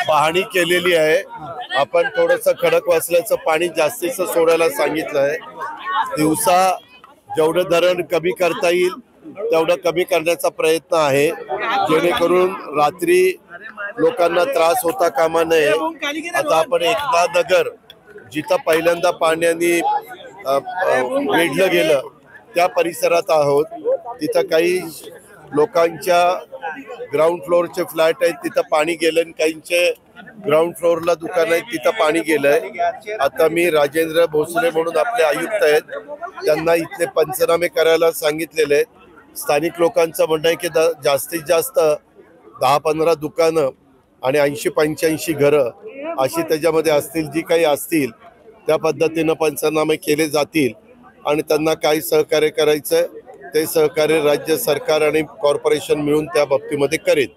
पाहणी केलेली आहे। आपण थोडंसं खडकवासल्याचं पाणी जास्तीचं सोडायला सांगितलं आहे। दिवसा जेवढं धरण कमी करता येईल तेवढं कमी करण्याचा प्रयत्न आहे, जेणेकरून रात्री लोकांना त्रास होता कामा नये। आता आपण एकनाथ नगर जिथं पहिल्यांदा पाण्याने वेढलं गेलं त्या परिसरात आहोत। तिथं काही लोकांच्या ग्राउंड फ्लोअरचे फ्लॅट आहेत, तिथं पाणी गेलं आणि काहींचे ग्राउंड फ्लोअरला दुकान आहेत, तिथं पाणी गेलंय। आता मी राजेंद्र भोसले म्हणून आपले आयुक्त आहेत, त्यांना इथले पंचनामे करायला सांगितलेले आहेत। स्थानिक लोकांचं म्हणणं आहे की जास्तीत जास्त 10-15 दुकानं आणि 80-85 घरं अशी त्याच्यामध्ये असतील, जी काही असतील त्या पद्धतीनं पंचनामे केले जातील आणि त्यांना काही सहकार्य करायचं ते सहकार्य राज्य सरकार आणि कॉर्पोरेशन मिळून त्या बाबतीमध्ये करेल।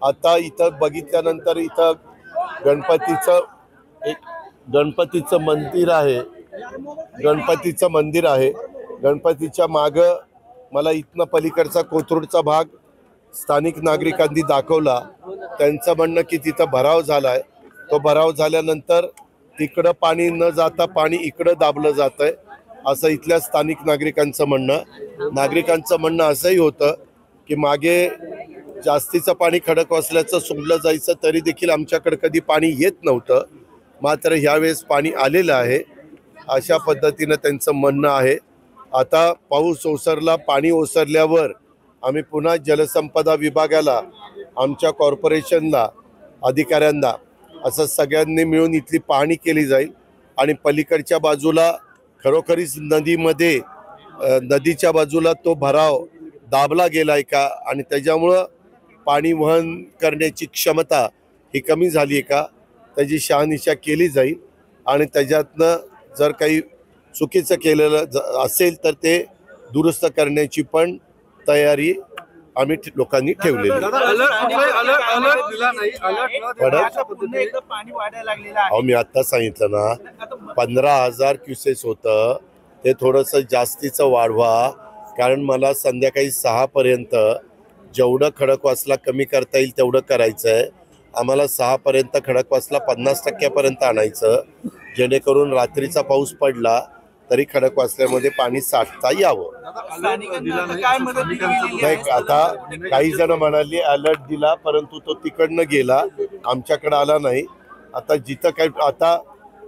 आता इथं बघितल्यानंतर इथं गणपतीचं मंदिर आहे। गणपतीच्या मागं मला इथनं पलीकडचा कोथरूडचा भाग स्थानिक नागरिकांनी दाखवला। त्यांचं म्हणणं की तिथं भराव झालाय, तो भराव झाल्यानंतर तिकडं पाणी न जाता पाणी इकडं दाबलं जातंय असं इथल्या स्थानिक नागरिकांचं म्हणणं असंही होतं की मागे जास्तीचं पाणी खडकवासल्याचं सोडलं जायचं तरी देखील आमच्याकडे कधी पाणी येत नव्हतं, मात्र ह्यावेळेस पाणी आलेलं आहे अशा पद्धतीनं त्यांचं म्हणणं आहे। आता पाऊस ओसरला, पाणी ओसरल्यावर आम्ही पुन्हा जलसंपदा विभागाला, आमच्या कॉर्पोरेशनला, अधिकाऱ्यांना असं सगळ्यांनी मिळून इथली पाहणी केली जाईल आणि पलीकडच्या बाजूला खरोखरीच नदीच्या बाजूला तो भराव दाबला गेलाय का आणि त्याच्यामुळं पाणी वहन करण्याची क्षमता ही कमी झाली आहे का, त्याची शहानिशा केली जाईल आणि त्याच्यातनं जर काही चुकीचं केलेलं असेल तर ते दुरुस्त करण्याची पण तयारी आम्ही लोकांनी ठेवलेली। मी आता सांगितलं ना, 15,000 क्युसेस होतं, ते थोडंसं जास्तीचं वाढवा, कारण मला संध्याकाळी 6 पर्यंत जेवढं खडकवासला कमी करता येईल तेवढं करायचं आहे। आम्हाला 6 पर्यंत खडकवासला 50% आणायचं, जेणेकरून रात्रीचा पाऊस पडला तरी खडकवासल्यामध्ये पाणी साठता यावं। आता काही जण म्हणाले अलर्ट दिला, परंतु तो तिकडनं गेला, आमच्याकडे आला नाही। आता जिथं काही आता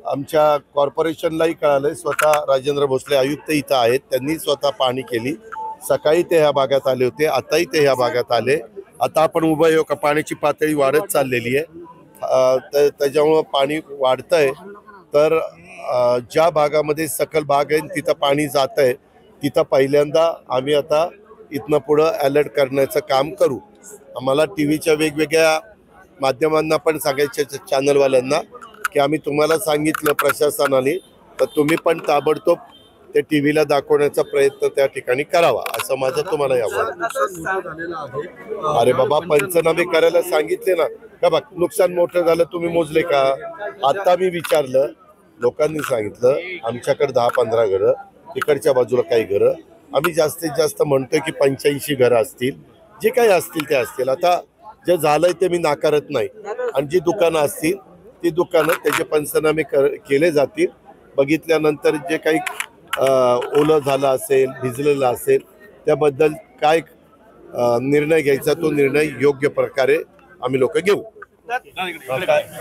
आमच्या कॉर्पोरेशनलाही कळालंय, स्वतः राजेंद्र भोसले आयुक्त इथं आहेत, त्यांनी स्वतः पाहणी केली। सकाळी ते ह्या भागात आले होते, आताही ते ह्या भागात आले। आता आपण उभं येऊ का, पाण्याची पातळी वाढत चाललेली आहे, त्याच्यामुळं पाणी वाढतंय। तर ज्या भागामध्ये सखल भाग आहे तिथं पाणी जात आहे, तिथं पहिल्यांदा आम्ही आता इथनं पुढं अलर्ट करण्याचं काम करू। आम्हाला टीव्हीच्या वेगवेगळ्या माध्यमांना पण सांगायचे, चॅनलवाल्यांना, की आम्ही तुम्हाला सांगितलं प्रशासनाने, तर तुम्ही पण ताबडतोब ते टीव्हीला दाखवण्याचा प्रयत्न त्या ठिकाणी करावा, असं माझं तुम्हाला यावं। अरे बाबा, पंचनामे करायला सांगितले ना, का बघ नुकसान मोठं झालं तुम्ही मोजले का? आता मी विचारलं, लोकांनी सांगितलं आमच्याकडे 10-15 घरं, तिकडच्या बाजूला काही घरं, आम्ही जास्तीत जास्त म्हणतोय की 85 घरं असतील, जे काही असतील ते असतील। आता जे झालंय ते मी नाकारत नाही, आणि जी दुकानं असतील ती दुकानं त्याचे पंचनामे केले जातील। बघितल्यानंतर जे काही ओलं झालं असेल, भिजलेलं असेल, त्याबद्दल काय निर्णय घ्यायचा तो निर्णय योग्य प्रकारे आम्ही लोक घेऊ।